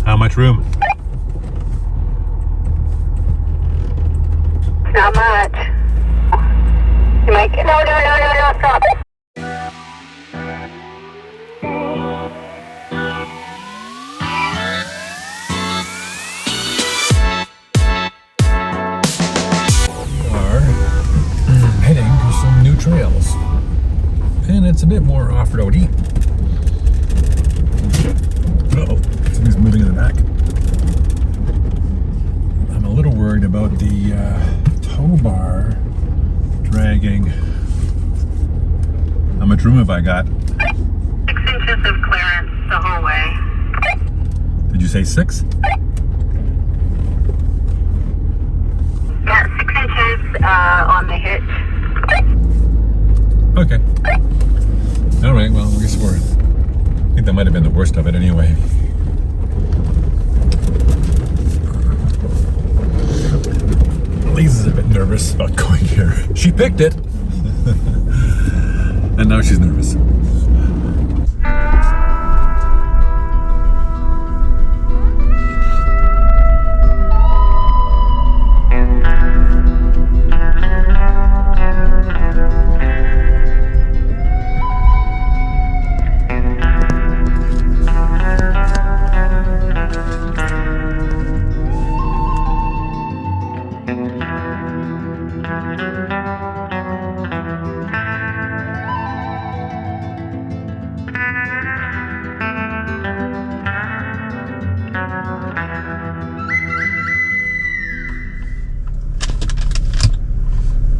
How much room? Not much. You might get... No, stop. Heading to some new trails, and it's a bit more off-roady. Uh-oh, something's moving in the back. I'm a little worried about the tow bar dragging. How much room have I got? 6 inches of clearance the whole way. Did you say 6? Yeah, 6 inches on the hitch. Okay. All right. Well, I guess I think that might have been the worst of it anyway. Lisa's a bit nervous about going here. She picked it, and now she's nervous.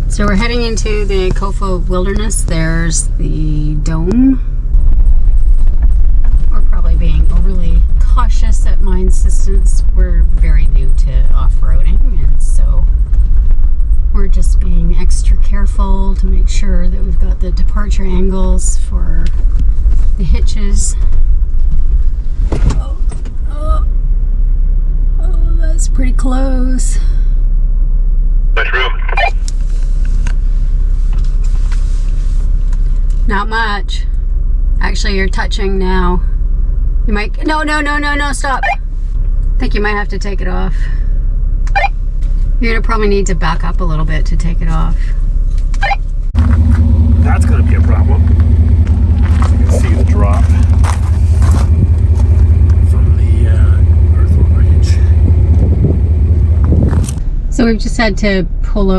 So we're heading into the KOFA wilderness. There's the dome. We're probably being overly cautious at my insistence. We're very new to off-roading, and so we're just being extra careful to make sure that we've got the departure angles for the hitches. Oh, that's pretty close. Much room? Not much. Actually, you're touching now. You might... No, stop. I think you might have to take it off. You're gonna probably need to back up a little bit to take it off. That's gonna be a problem. You can see the drop from the EarthRoamer hitch. So we've just had to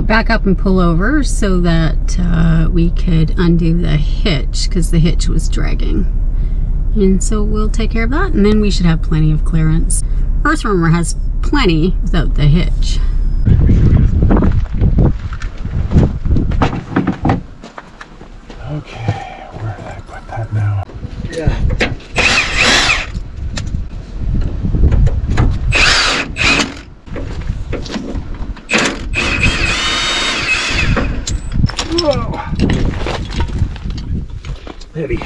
back up and pull over so that we could undo the hitch because the hitch was dragging. And so we'll take care of that, and then we should have plenty of clearance. EarthRoamer has plenty without the hitch. Okay, where did I put that now? Yeah. Whoa. Heavy.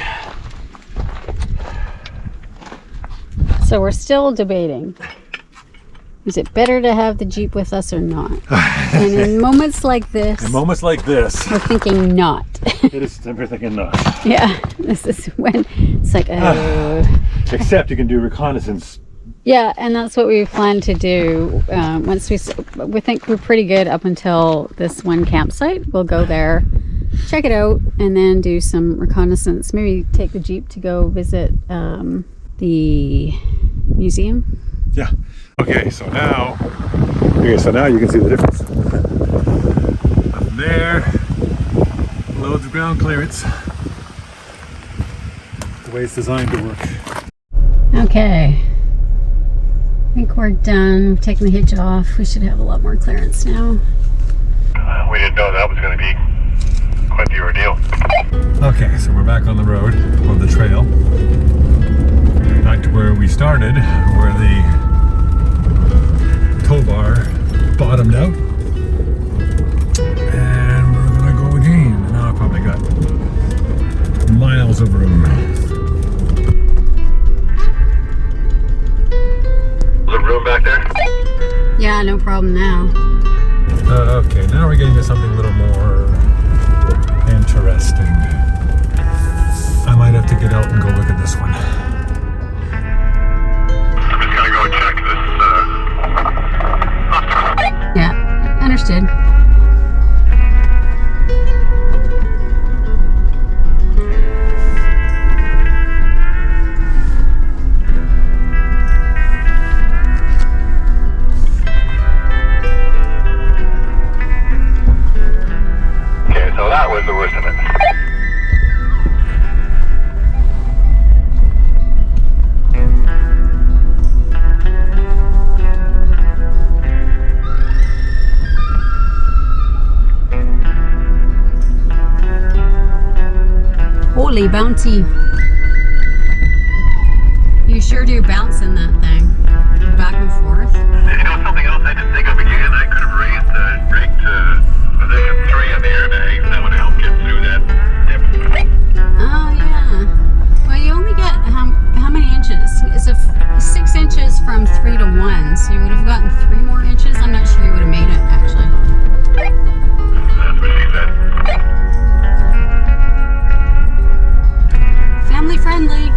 So we're still debating. Is it better to have the Jeep with us or not? And in moments like this... In moments like this... We're thinking not. We're thinking not. Yeah, this is when it's like, Except you can do reconnaissance. Yeah, and that's what we plan to do. Once we think we're pretty good up until this one campsite. We'll go there, check it out, and then do some reconnaissance. Maybe take the Jeep to go visit the museum. Yeah. Okay, so now you can see the difference. Up there, loads of ground clearance. The way it's designed to work. Okay. I think we're done. We've taken the hitch off. We should have a lot more clearance now. We didn't know that was going to be quite the ordeal. Okay, so we're back on the road, or the trail. Back to where we started, where the tow bar bottomed out. And we're going to go again. Now I've probably got miles of room. Room back there? Yeah, no problem now. Okay, now we're getting to something a little more interesting. I might have to get out and go look at this one. I'm just gonna go check Holy bouncy. You sure do bounce in that thing. Back and forth. You know something else I didn't think of again? I could have raised the rig to position 3 on the airbags. That would help get through that dip. Oh yeah. Well, you only get how many inches? It's a 6 inches from 3 to 1, so you would have gotten 3 more inches. I'm not sure you would have made it actually. That's what she said. Family friendly.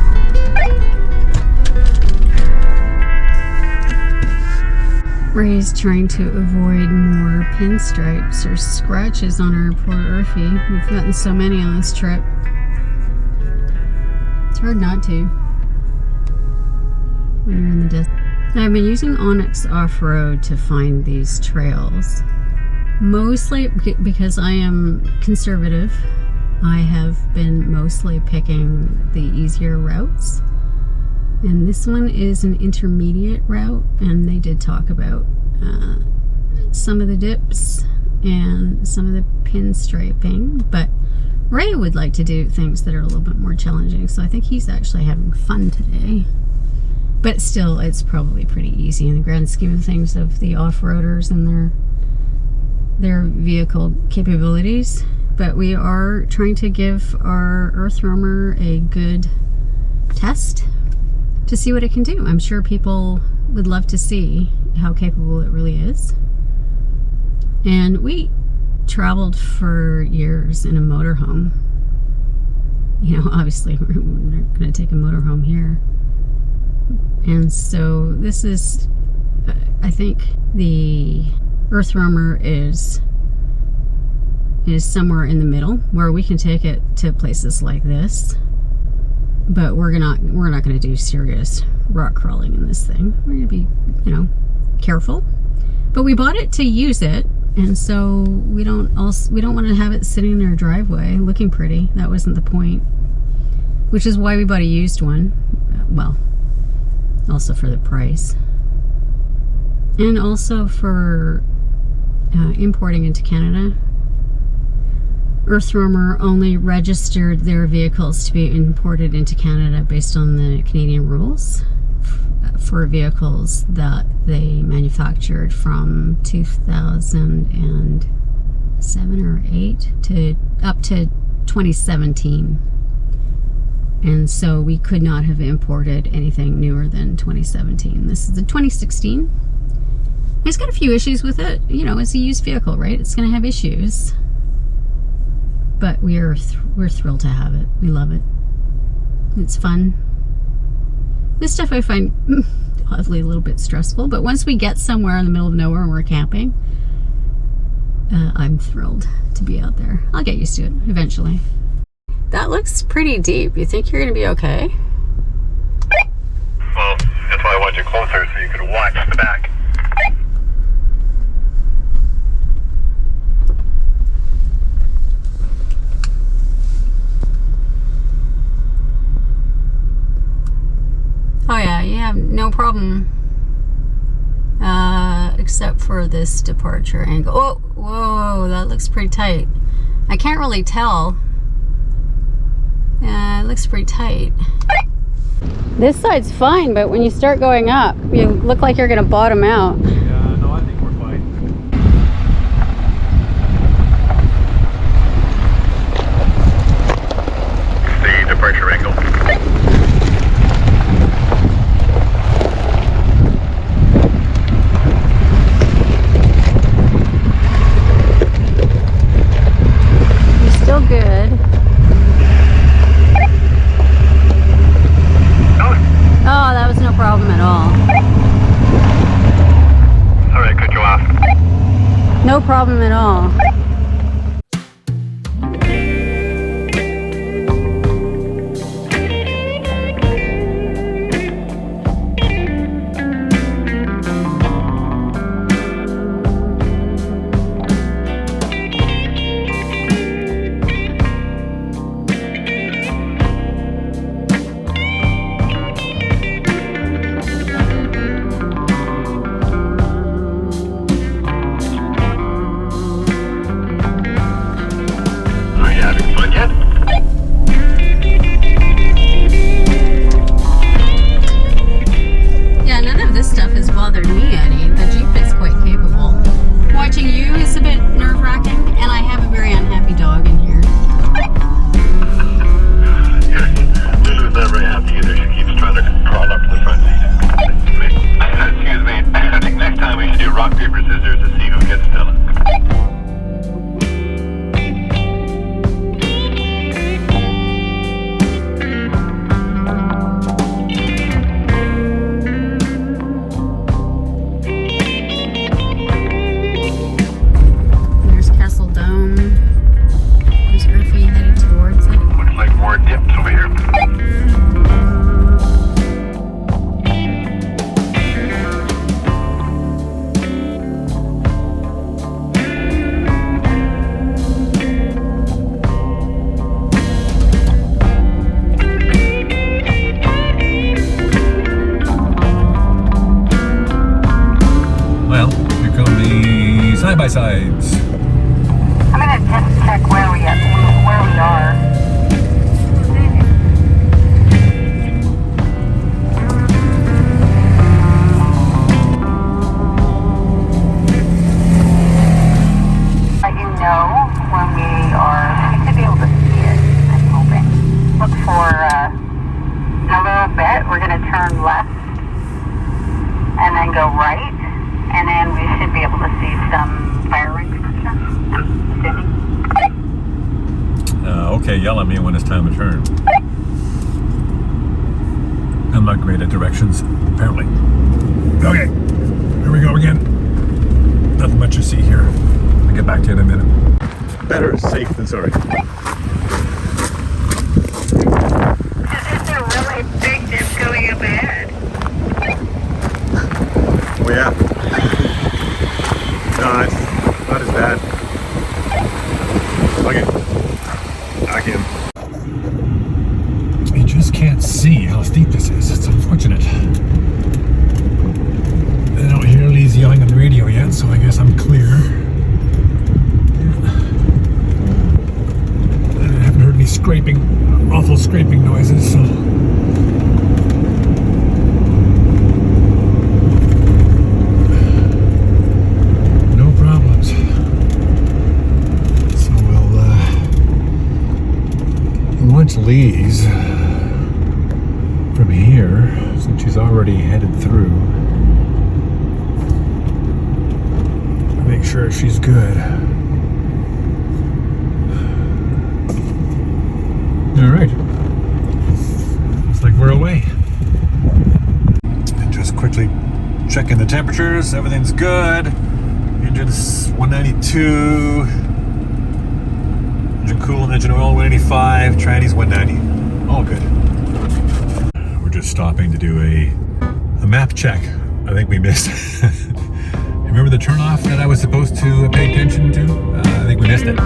Ray's trying to avoid more pinstripes or scratches on our poor Earthy. We've gotten so many on this trip. It's hard not to when you're in the desert. I've been using Onyx Off-Road to find these trails. Mostly because I am conservative. I have been mostly picking the easier routes. And this one is an intermediate route, and they did talk about some of the dips and some of the pinstriping, but Ray would like to do things that are a little bit more challenging, so I think he's actually having fun today. But still, it's probably pretty easy in the grand scheme of things of the off-roaders and their vehicle capabilities. But we are trying to give our EarthRoamer a good test to see what it can do. I'm sure people would love to see how capable it really is. And we traveled for years in a motorhome. You know, obviously we're not going to take a motorhome here. And so this is, I think the EarthRoamer is somewhere in the middle where we can take it to places like this. But we're not going to do serious rock crawling in this thing. We're going to be, you know, careful. But we bought it to use it, and so we don't want to have it sitting in our driveway looking pretty. That wasn't the point. Which is why we bought a used one. Well, also for the price, and also for importing into Canada. EarthRoamer only registered their vehicles to be imported into Canada based on the Canadian rules for vehicles that they manufactured from 2007 or 8 to up to 2017. And so we could not have imported anything newer than 2017. This is the 2016. It's got a few issues with it. You know, it's a used vehicle, right? It's going to have issues. But we're thrilled to have it. We love it. It's fun. This stuff I find oddly a little bit stressful, but once we get somewhere in the middle of nowhere and we're camping, I'm thrilled to be out there. I'll get used to it eventually. That looks pretty deep. You think you're going to be okay? Well, that's why I wanted you closer so you could watch the back. Oh yeah, you have no problem, except for this departure angle. Oh, whoa, that looks pretty tight. I can't really tell. It looks pretty tight. This side's fine, but when you start going up, you look like you're gonna bottom out. Yeah, no, I think we're fine. The departure angle. Still good. Oh, that was no problem at all. Sorry, I cut you off. No problem at all. side-by-sides. I'm gonna just check where we are. Let you know when we should be able to see it, I'm hoping. Look for, in a little bit, we're gonna turn left and then go right, and then we should be able to see some fire rings. Okay, yell at me when it's time to turn. I'm not great at directions, apparently. Okay, here we go again. Nothing much to see here. I'll get back to you in a minute. Better safe than sorry. This is a really big dip going up ahead. Oh yeah. No, it's not as bad. Okay. Back in. You just can't see how steep this is. It's unfortunate. I don't hear Lee's yelling on the radio yet, so I guess I'm clear. I haven't heard any scraping, awful scraping noises, so. No problems. So we'll watch Lee's from here, since she's already headed through. Make sure she's good. All right. Looks like we're away. And just quickly checking the temperatures. Everything's good. Engine's 192. Engine coolant, engine oil 185. Tranny's 190. All good. We're just stopping to do a map check. I think we missed. Remember the turnoff that I was supposed to pay attention to? I think we missed it.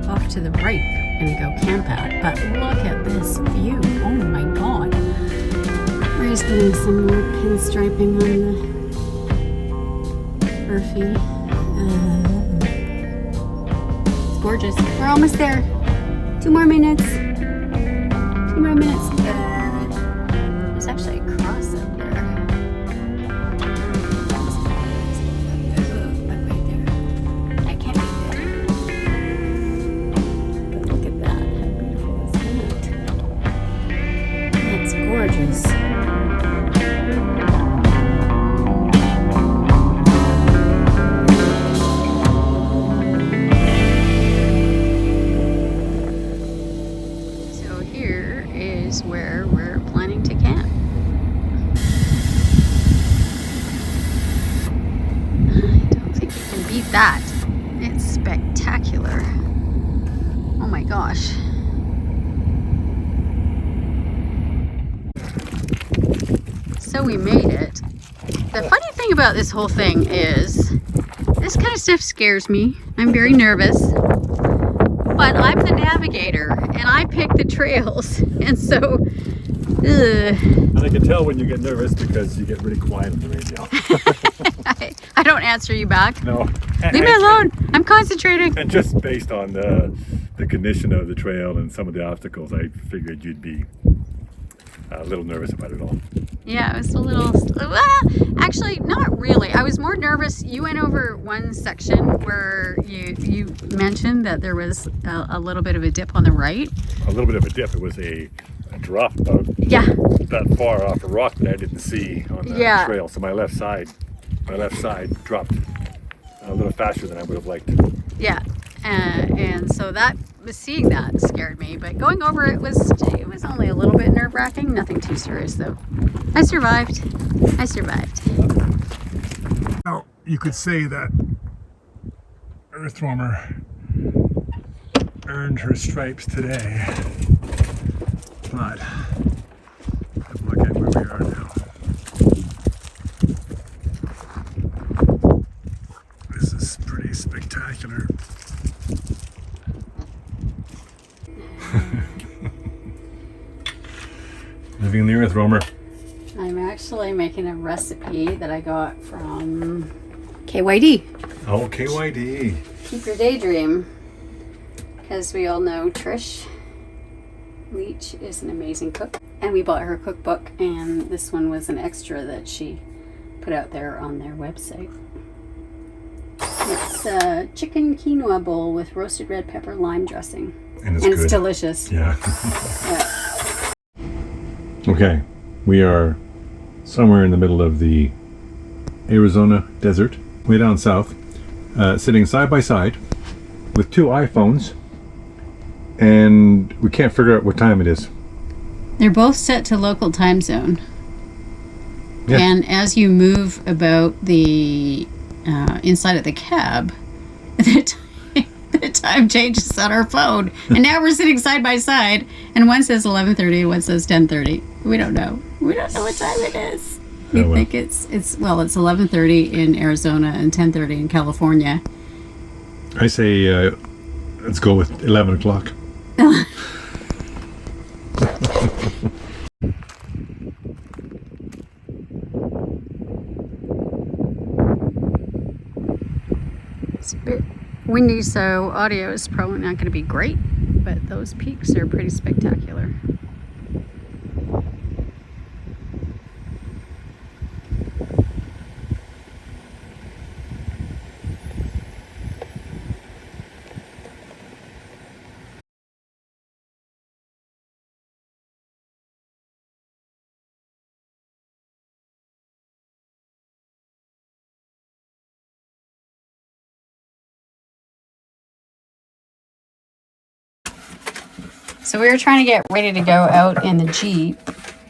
off to the right that we're gonna go camp at. But look at this view. Oh my god. We're just doing some more pinstriping on the earthy. It's gorgeous. We're almost there. 2 more minutes. 2 more minutes. There's actually a cross up there. Right there. I can't make it. But look at that. How beautiful is that? That's gorgeous. Where we're planning to camp. I don't think you can beat that. It's spectacular. Oh my gosh. So we made it. The funny thing about this whole thing is this kind of stuff scares me. I'm very nervous. But I'm the navigator, and I pick the trails, and so, And I can tell when you get nervous because you get really quiet on the radio. I don't answer you back. No. Leave me alone. I'm concentrating. And just based on the condition of the trail and some of the obstacles, I figured you'd be a little nervous about it all. Yeah, it was a little, well, actually not really. I was more nervous. You went over one section where you mentioned that there was a little bit of a dip on the right. A little bit of a dip. It was a drop about that far off a rock that I didn't see on the trail. So my left side dropped a little faster than I would have liked. Yeah, and so seeing that scared me, but going over it was only a little bit nerve-wracking. Nothing too serious though. I survived. Now you could say that EarthRoamer earned her stripes today, but look at where we are now. This is pretty spectacular. Living in the EarthRoamer. I'm actually making a recipe that I got from KYD. Oh, KYD. Keep Your Daydream. Because we all know Trish Leach is an amazing cook. And we bought her cookbook, and this one was an extra that she put out there on their website. It's a chicken quinoa bowl with roasted red pepper lime dressing. And it's delicious. Yeah. Yeah. Okay, we are somewhere in the middle of the Arizona desert, way down south, sitting side by side with 2 iPhones, and we can't figure out what time it is. They're both set to local time zone. Yeah. And as you move about the inside of the cab, the time changes on our phone. And now we're sitting side by side, and one says 11:30, one says 10:30. We don't know. We don't know what time it is. We think it's 11:30 in Arizona and 10:30 in California. I say let's go with 11 o'clock. It's a bit windy, so audio is probably not going to be great, but those peaks are pretty spectacular. So we were trying to get ready to go out in the Jeep,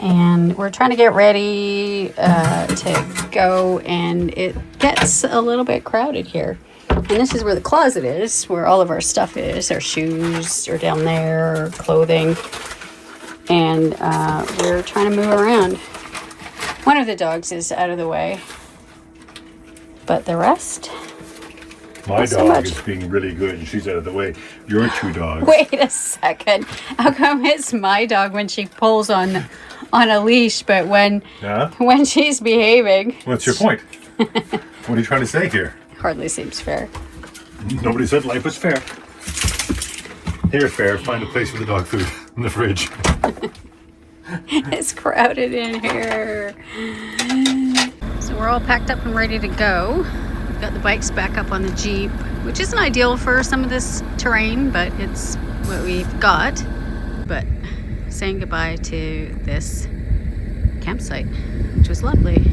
and we're trying to get ready to go, and it gets a little bit crowded here. And this is where the closet is, where all of our stuff is. Our shoes are down there, our clothing, and we're trying to move around. One of the dogs is out of the way, but the rest... My so dog much. is being really good and she's out of the way. Your two dogs. Wait a second. How come it's my dog when she pulls on a leash, but when she's behaving? What's your point? What are you trying to say here? Hardly seems fair. Nobody said life was fair. Here, fair. Find a place for the dog food in the fridge. It's crowded in here. So we're all packed up and ready to go. We've got the bikes back up on the Jeep, which isn't ideal for some of this terrain, but it's what we've got. But saying goodbye to this campsite, which was lovely.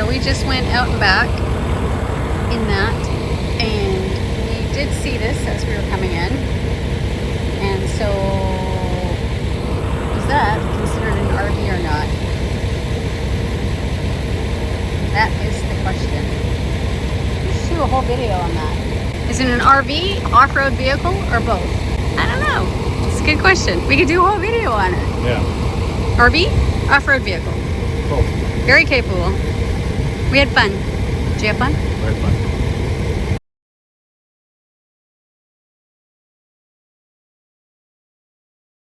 we just went out and back in that, and we did see this as we were coming in. And so, is that considered an RV or not? That is the question. We should do a whole video on that. Is it an RV, off-road vehicle, or both? I don't know. It's a good question. We could do a whole video on it. Yeah. RV, off-road vehicle. Cool. Very capable. We had fun. Did you have fun? Very fun.